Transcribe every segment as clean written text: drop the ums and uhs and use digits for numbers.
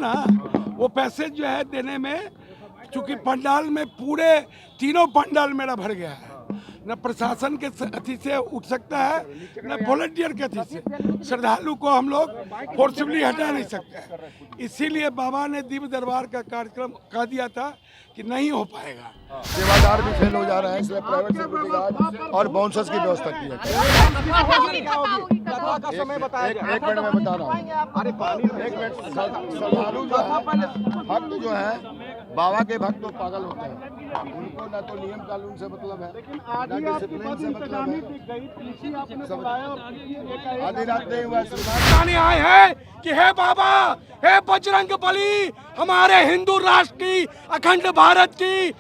ना, वो पैसे जो है देने में, चूंकि पंडाल में पूरे तीनों पंडाल मेरा भर गया है, न प्रशासन के अथी से उठ सकता है न वॉलंटियर के अथी से। श्रद्धालु को हम लोग फोर्सफुली हटा नहीं सकते, इसीलिए बाबा ने दिव्य दरबार का कार्यक्रम कह दिया था कि नहीं हो पाएगा। सेवादार भी फेल हो जा रहे हैं, इसलिए प्राइवेट सिक्योरिटी गार्ड और बाउंसर्स की व्यवस्था की है। एक मिनट में बता रहा हूँ, एक मिनट। श्रद्धालु जो है, भक्त जो है, बाबा के भक्त तो पागल होते हैं, उनको ना तो नियम कानून से मतलब है, ना डिसिप्लिन से मतलब है। आधी रात नहीं हुआ, बताने आए हैं कि हे बाबा, हे बजरंग बली, हमारे हिंदू राष्ट्र की, अखंड भारत की,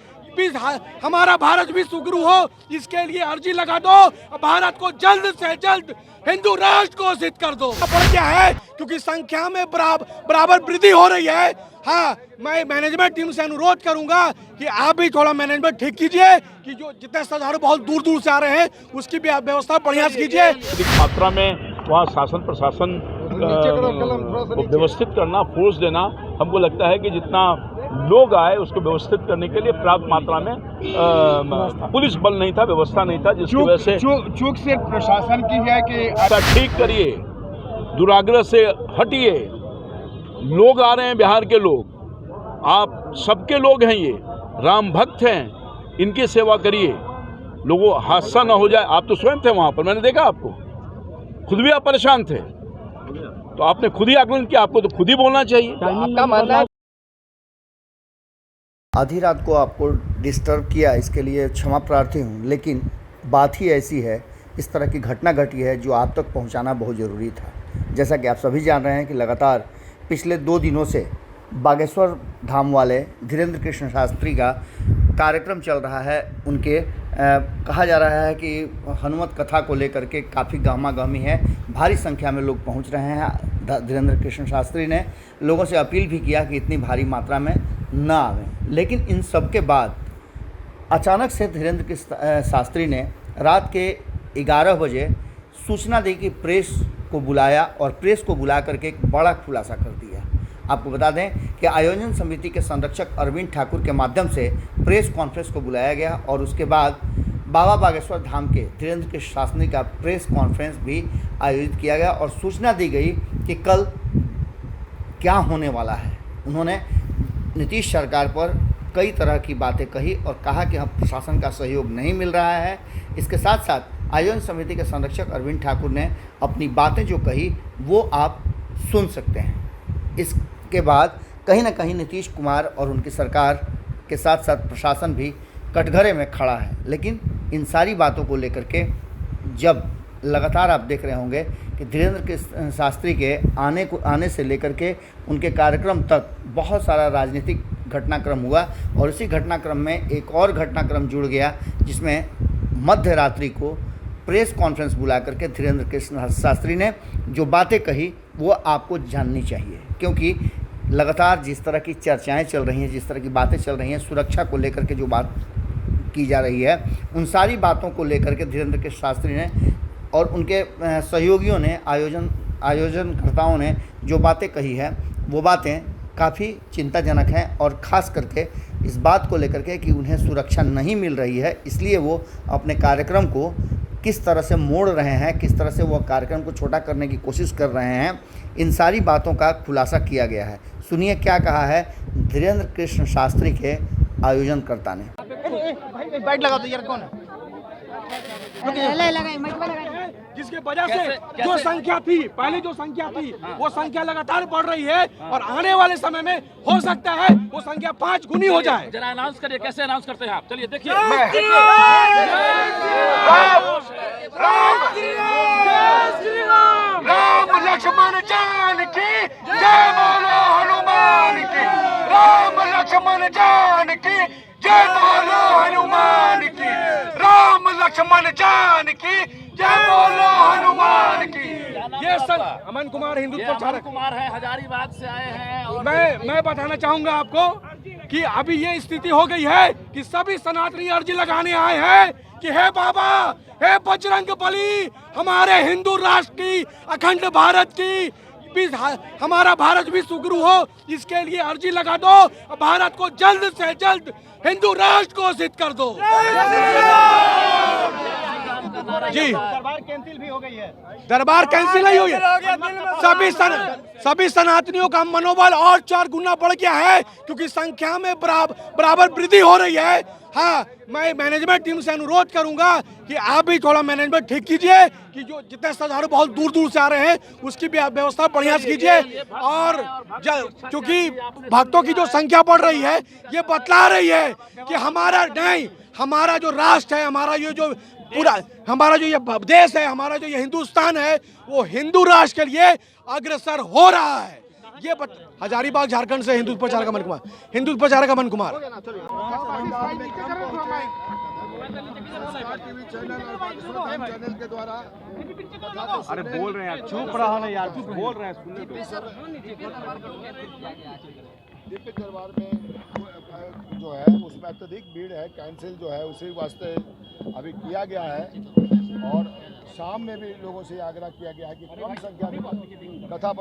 हमारा भारत भी सुगरू हो, इसके लिए अर्जी लगा दो, भारत को जल्द से जल्द हिंदू राष्ट्र घोषित कर दो। पर क्या है, क्योंकि संख्या में बराबर वृद्धि हो रही है। हाँ, मैं मैनेजमेंट टीम से अनुरोध करूंगा कि आप भी थोड़ा मैनेजमेंट ठीक कीजिए, कि जो जितने श्रद्धालु बहुत दूर दूर से आ रहे हैं उसकी भी व्यवस्था बढ़िया से कीजिए। अधिक मात्रा में वहाँ शासन प्रशासन को व्यवस्थित करना, फोर्स देना, हमको लगता है कि जितना लोग आए उसको व्यवस्थित करने के लिए पर्याप्त मात्रा में पुलिस बल नहीं था, व्यवस्था नहीं था, जिसकी वजह से चूक से प्रशासन की है कि ठीक करिए, दुराग्रह से हटिए। लोग आ रहे हैं, बिहार के लोग, आप सबके लोग हैं, ये राम भक्त हैं, इनकी सेवा करिए, लोगों हादसा ना हो जाए। आप तो स्वयं थे वहाँ पर, मैंने देखा आपको, खुद भी आप परेशान थे, तो आपने खुद ही आकलन किया, आपको तो खुद ही बोलना चाहिए। आपका मानना है आधी रात को आपको डिस्टर्ब किया, इसके लिए क्षमा प्रार्थी हूँ, लेकिन बात ही ऐसी है, इस तरह की घटना घटी है जो आप तक पहुँचाना बहुत ज़रूरी था। जैसा कि आप सभी जान रहे हैं कि लगातार पिछले 2 दिनों से बागेश्वर धाम वाले धीरेन्द्र कृष्ण शास्त्री का कार्यक्रम चल रहा है। उनके कहा जा रहा है कि हनुमत कथा को लेकर के काफ़ी गहमा-गहमी है, भारी संख्या में लोग पहुंच रहे हैं। धीरेन्द्र कृष्ण शास्त्री ने लोगों से अपील भी किया कि इतनी भारी मात्रा में न आवें, लेकिन इन सब के बाद अचानक से धीरेन्द्र कृष्ण शास्त्री ने रात के 11 बजे सूचना दी कि प्रेस को बुलाया, और प्रेस को बुला करके एक बड़ा खुलासा कर दिया। आपको बता दें कि आयोजन समिति के संरक्षक अरविंद ठाकुर के माध्यम से प्रेस कॉन्फ्रेंस को बुलाया गया, और उसके बाद बाबा बागेश्वर धाम के धीरेन्द्र कृष्ण शास्त्री का प्रेस कॉन्फ्रेंस भी आयोजित किया गया, और सूचना दी गई कि कल क्या होने वाला है। उन्होंने नीतीश सरकार पर कई तरह की बातें कही और कहा कि हम प्रशासन का सहयोग नहीं मिल रहा है। इसके साथ साथ आयोजन समिति के संरक्षक अरविंद ठाकुर ने अपनी बातें जो कही वो आप सुन सकते हैं। इसके बाद कहीं ना कहीं नीतीश कुमार और उनकी सरकार के साथ साथ प्रशासन भी कटघरे में खड़ा है। लेकिन इन सारी बातों को लेकर के जब लगातार आप देख रहे होंगे कि धीरेन्द्र कृष्ण शास्त्री के आने से लेकर के उनके कार्यक्रम तक बहुत सारा राजनीतिक घटनाक्रम हुआ, और इसी घटनाक्रम में एक और घटनाक्रम जुड़ गया, जिसमें मध्य रात्रि को प्रेस कॉन्फ्रेंस बुला करके धीरेन्द्र कृष्ण शास्त्री ने जो बातें कही वो आपको जाननी चाहिए, क्योंकि लगातार जिस तरह की चर्चाएं चल रही हैं, जिस तरह की बातें चल रही हैं, सुरक्षा को लेकर के जो बात की जा रही है, उन सारी बातों को लेकर के धीरेन्द्र कृष्ण शास्त्री ने और उनके सहयोगियों ने, आयोजनकर्ताओं ने जो बातें कही है वो बातें काफ़ी चिंताजनक हैं, और ख़ास करके इस बात को लेकर के कि उन्हें सुरक्षा नहीं मिल रही है, इसलिए वो अपने कार्यक्रम को किस तरह से मोड़ रहे हैं, किस तरह से वो कार्यक्रम को छोटा करने की कोशिश कर रहे हैं, इन सारी बातों का खुलासा किया गया है। सुनिए क्या कहा है धीरेन्द्र कृष्ण शास्त्री के आयोजनकर्ता ने। जिसके वजह से जो संख्या थी, पहले जो संख्या थी, वो संख्या लगातार बढ़ रही है, और आने वाले समय में हो सकता है वो संख्या 5 गुनी हो जाए। जरा अनाउंस करिए, कैसे अनाउंस करते हैं आप? चलिए देखिए। राम लक्ष्मण जानकी जय बोलो हनुमान की, राम लक्ष्मण जानकी जय बोलो हनुमान की, राम लक्ष्मण जानकी जय बोलो हनुमान की। ये सब अमन कुमार हिंदुत्व प्रचारक कुमार है, हजारीबाग से आए हैं, और मैं बताना चाहूंगा आपको कि अभी ये स्थिति हो गई है कि सभी सनातनी अर्जी लगाने आए हैं कि हे बाबा, हे बजरंग बली, हमारे हिंदू राष्ट्र की, अखंड भारत की, हमारा भारत भी सुगरू हो, इसके लिए अर्जी लगा दो। भारत को जल्द से जल्द हिंदू राष्ट्र घोषित कर दो। जी, दरबार कैंसिल भी हो गई है। दरबार कैंसिल नहीं हुई है। सभी सनातनियों का मनोबल और 4 गुना बढ़ गया है, क्योंकि संख्या में बराबर वृद्धि हो रही है। हाँ, मैं मैनेजमेंट टीम से अनुरोध करूंगा कि आप भी थोड़ा मैनेजमेंट ठीक कीजिए, कि जो जितने श्रद्धालु बहुत दूर दूर से आ रहे हैं उसकी भी व्यवस्था बढ़िया से कीजिए। और क्योंकि भक्तों की जो संख्या बढ़ रही है, ये बतला रही है कि हमारा जो राष्ट्र है, हमारा ये जो पूरा हमारा जो ये देश है, हमारा जो ये हिंदुस्तान है, वो हिंदू राष्ट्र के लिए अग्रसर हो रहा है। ये हजारीबाग झारखंड से हिंदू प्रचारक अमन कुमार। चैनल के द्वारा अरे बोल रहे हैं, चुप रहो ना यार, चुप बोल रहे हैं, सुनने दो। दिव्य दरबार में जो है उसमें अत्यधिक भीड़ है, कैंसिल जो है उसी वास्ते अभी किया गया है। और शाम में भी लोगों से आग्रह किया गया है कि कम संख्या में कथा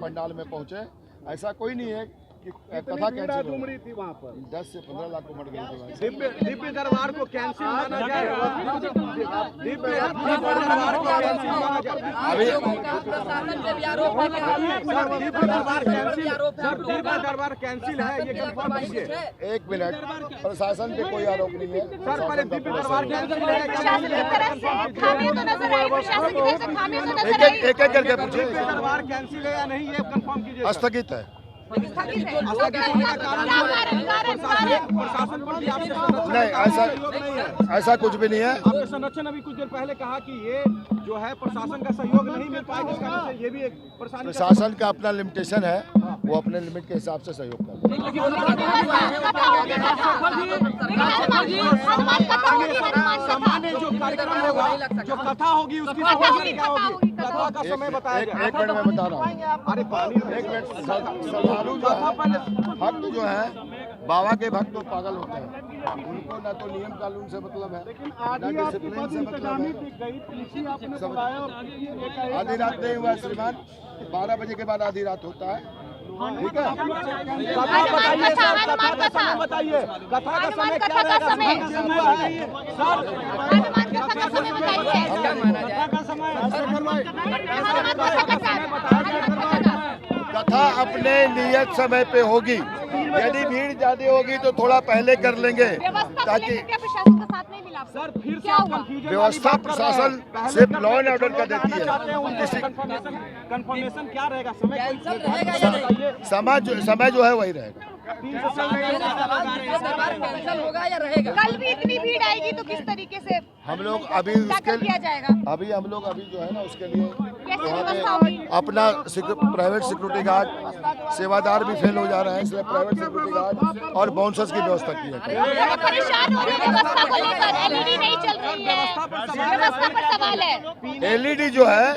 पंडाल में पहुंचे। ऐसा कोई नहीं है कि कथा कैंसिल उमड़ी थी वहाँ पर 10 से 15 लाख उमड़ गई थी। दिव्य दरबार को कैंसिल माना जाए। दिव्य दरबार को कैंसिल माना जाए। अभी दिव्य दरबार कैंसिल है, ये कंफर्म कीजिए। 1 मिनट, प्रशासन पे कोई आरोप नहीं है। सर, पहले दिव्य दरबार कैंसिल है, एक करके पूछिए, दरबार कैंसिल है या नहीं, ये कंफर्म कीजिए। स्थगित है। नहीं, ऐसा कुछ भी नहीं है। आपके संरक्षण अभी कुछ देर पहले कहा कि ये जो है प्रशासन का सहयोग नहीं मिल पाएगा, इसका मतलब ये भी एक प्रशासन का अपना लिमिटेशन है, वो अपने लिमिट के हिसाब से सहयोग करता है। सामान्य जो कार्यक्रम होगा, जो कथा होगी, उसकी क्या होगी, कथा का समय बताया जाए। 1 मिनट में बता रहा हूँ। अरे पानी 1 मिनट। श्रद्धालु जो है, भक्त जो है, बाबा के भक्त तो पागल होते हैं। उनको ना तो नियम कानून से मतलब है, ना डिसिप्लिन से मतलब है। आधी रात नहीं हुआ श्रीमान, 12 बजे के बाद आधी रात होता है। ठीक है, कथा बताइए सर, कथा का समय बताइए, कथा का समय क्या रहेगा? कथा अपने नियत समय पे होगी। यदि भीड़ ज्यादा होगी तो थोड़ा पहले कर लेंगे, ताकि सर फिर से व्यवस्था प्रशासन सिर्फ लॉ एंड ऑर्डर का देती है। कंफर्मेशन क्या रहेगा, समय समय जो है वही रहेगा। होगा या रहेगा? कल भी इतनी भीड़ आएगी तो किस तरीके से हम लोग अभी उसके किया जाएगा? अभी हम लोग जो है ना उसके लिए कैसे वहाँ व्यवस्था होगी? पे अपना प्राइवेट सिक्योरिटी गार्ड, सेवादार भी फेल हो जा रहे हैं, इसलिए प्राइवेट सिक्योरिटी गार्ड और बाउंसर्स की व्यवस्था की है। परेशान हो रहे हैं व्यवस्था को लेकर, एलईडी नहीं चल रही है, व्यवस्था पर सवाल है। एलईडी जो है,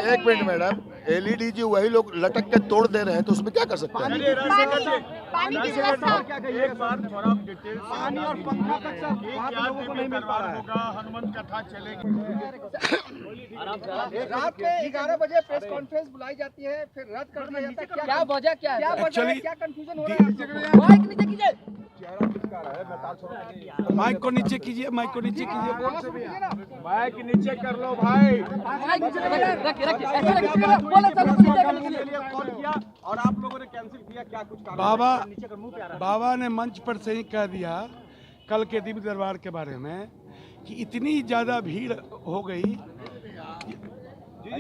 एक मिनट मैडम, एलईडी जो वही लोग लटक के तोड़ दे रहे हैं, तो उसमें क्या कर सकते हैं? पानी की व्यवस्था पानी और पंखा तक सर वहाँ पे लोगों को नहीं मिल पा रहा है। हनुमान कथा चलेगी। रात के 11 बजे प्रेस कॉन्फ्रेंस बुलाई जाती है, फिर रद्द कर दिया जाता है। क्या वजह क्या है? क्या कंफ्यूजन हो रहा है? माइक नीचे कीजिए, माइक को नीचे कीजिए, माइक को नीचे कीजिए। माइक नीचे कर लो भाई। कॉल किया और आप लोगों ने कैंसिल किया, क्या कुछ कारण? बाबा ने मंच पर से ही कह दिया कल के दिव्य दरबार के बारे में कि इतनी ज़्यादा भीड़ हो गई,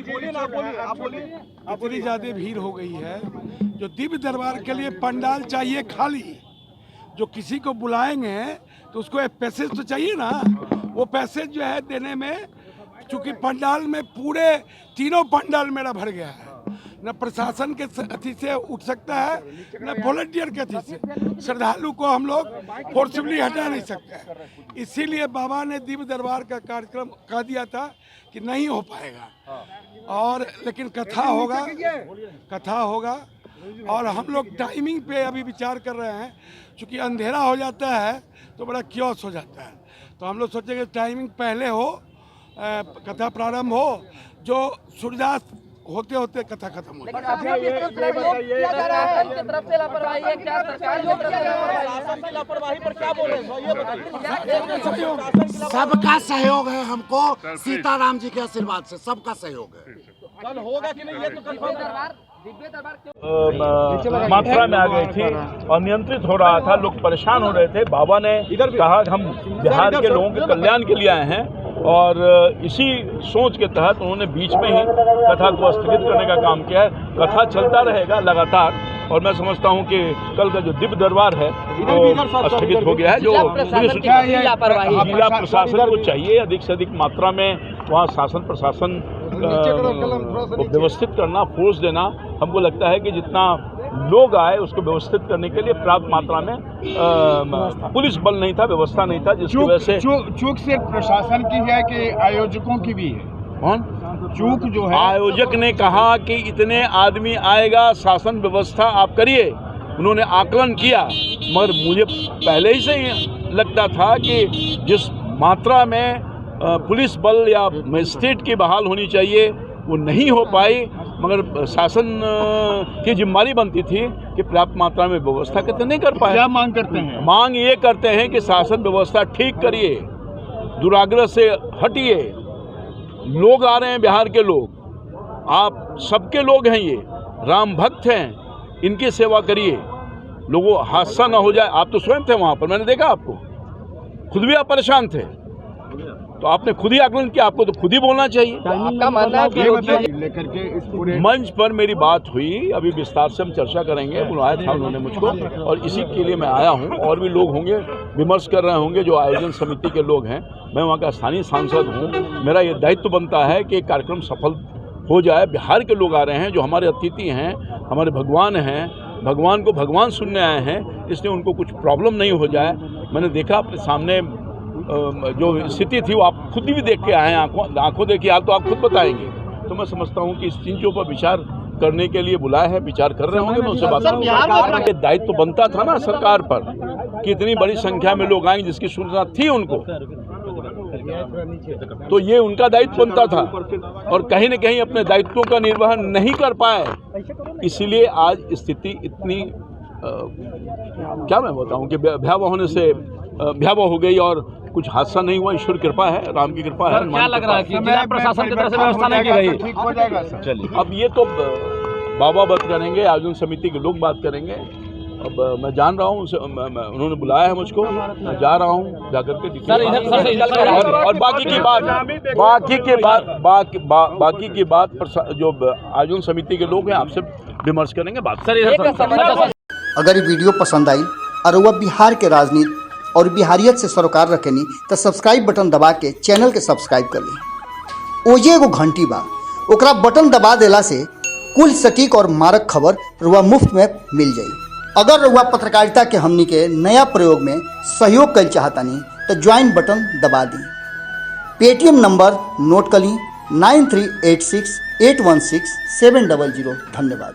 बोलिए ना, बोलिए, आप बोलिए। इतनी ज़्यादा भीड़ हो गई है, जो दिव्य दरबार के लिए पंडाल चाहिए खाली। जो किसी को बुलाएंगे तो उसको एक पैसेज तो चाहिए ना, वो पैसेज जो है देने में, चूँकि पंडाल में पूरे तीनों पंडाल मेरा भर गया है, न प्रशासन के अथी से उठ सकता है, न वॉलंटियर के अथी से। श्रद्धालु को हम लोग फोर्सफुली हटा नहीं सकते। इसीलिए बाबा ने दिव्य दरबार का कार्यक्रम कह दिया था कि नहीं हो पाएगा, और लेकिन कथा होगा। और हम लोग टाइमिंग पे अभी विचार कर रहे हैं, क्योंकि अंधेरा हो जाता है तो बड़ा क्योस हो जाता है, तो हम लोग सोचेंगे टाइमिंग पहले हो, कथा प्रारंभ हो, जो सूर्यास्त होते होते कथा खत्म हो लेकिन जाएगी। अभी किस तरह का योग किया जा रहा है इनकी तरफ से लापरवाही है, क्या सरकार की तरफ से लापरवाही पर क्या बोले ये बताइए। सबका सहयोग है हमको, सीताराम जी के आशीर्वाद से सबका सहयोग है। कल होगा कि नहीं ये तो कंफर्म दिव्य दरबार मात्रा में आ गई थी और नियंत्रित हो रहा था, लोग परेशान हो रहे थे। बाबा ने कहा हम बिहार के लोगों के कल्याण के लिए आए हैं और इसी सोच के तहत उन्होंने बीच में ही कथा को स्थगित करने का काम किया है। कथा चलता रहेगा लगातार और मैं समझता हूं कि कल का जो दिव्य दरबार है वो स्थगित हो गया है। जो जिला प्रशासन को चाहिए अधिक से अधिक मात्रा में वहाँ शासन प्रशासन को व्यवस्थित करना, फोर्स देना। हमको लगता है कि जितना लोग आए उसको व्यवस्थित करने के लिए पर्याप्त मात्रा में पुलिस बल नहीं था, व्यवस्था नहीं था, जिसकी वजह से चूक सिर्फ प्रशासन की है कि आयोजकों की भी है? कौन चूक जो है, आयोजक ने कहा कि इतने आदमी आएगा, शासन व्यवस्था आप करिए। उन्होंने आकलन किया, मगर मुझे पहले ही से लगता था कि जिस मात्रा में पुलिस बल या मजिस्ट्रेट की बहाल होनी चाहिए वो नहीं हो पाई, मगर शासन की जिम्मेदारी बनती थी कि पर्याप्त मात्रा में व्यवस्था करते नहीं कर पाए। क्या मांग करते हैं? मांग ये करते हैं कि शासन व्यवस्था ठीक करिए, दुराग्रह से हटिए। लोग आ रहे हैं, बिहार के लोग, आप सबके लोग हैं, ये राम भक्त हैं, इनकी सेवा करिए, लोगों हादसा ना हो जाए। आप तो स्वयं थे वहाँ पर, मैंने देखा आपको, खुद भी आप परेशान थे, तो आपने खुद ही आकलन किया, आपको तो खुद ही बोलना चाहिए। आपका मानना है कि लेकर के इस पूरे मंच पर मेरी बात हुई, अभी विस्तार से हम चर्चा करेंगे, बुलाया था उन्होंने मुझको और इसी के लिए मैं आया हूँ। और भी लोग होंगे, विमर्श कर रहे होंगे जो आयोजन समिति के लोग हैं। मैं वहाँ का स्थानीय सांसद हूँ, मेरा ये दायित्व बनता है कि कार्यक्रम सफल हो जाए। बिहार के लोग आ रहे हैं जो हमारे अतिथि हैं, हमारे भगवान हैं, भगवान को भगवान सुनने आए हैं, इसलिए उनको कुछ प्रॉब्लम नहीं हो जाए। मैंने देखा अपने सामने जो स्थिति थी वो आप खुद भी देख के आए हैं, आंखों देखिए आप, तो आप खुद बताएंगे। तो मैं समझता हूँ कि इस चीज़ों पर विचार करने के लिए बुलाया है, विचार कर रहे होंगे, मैं उनसे बात करूँगा। ये दायित्व बनता था ना सरकार पर कि इतनी बड़ी संख्या में लोग आएंगे, जिसकी सूचना थी उनको, तो ये उनका दायित्व बनता था और कहीं न कहीं अपने दायित्वों का निर्वहन नहीं कर पाए, इसीलिए आज स्थिति इतनी क्या मैं बताऊं कि भयावह होने से भयावह हो गई और कुछ हादसा नहीं हुआ। ईश्वर कृपा है, राम की कृपा है। क्या लग रहा है कि जिला प्रशासन की तरफ से व्यवस्था नहीं की गई? ठीक हो जाएगा सर। चलिए, अब ये तो बाबा बात करेंगे, आयोजन समिति के लोग बात करेंगे। अब मैं जान रहा हूँ, उन्होंने बुलाया है मुझको, मैं जा रहा हूँ, जाकर के और बाकी की बात जो आयोजन समिति के लोग हैं आपसे विमर्श करेंगे, बात। अगर ये वीडियो पसंद आई और वह बिहार के राजनीति और बिहारियत से सरोकार रखेनी तो सब्सक्राइब बटन दबा के चैनल के सब्सक्राइब कर ली। ओजे एगो घंटी बा, ओकरा बटन दबा देला से कुल सटीक और मारक खबर रुआ मुफ्त में मिल जाई। अगर रुआ पत्रकारिता के हमनी के नया प्रयोग में सहयोग कर चाहतानी तो ज्वाइन बटन दबा दी। पेटीएम नंबर नोट कर ली 9386816700। धन्यवाद।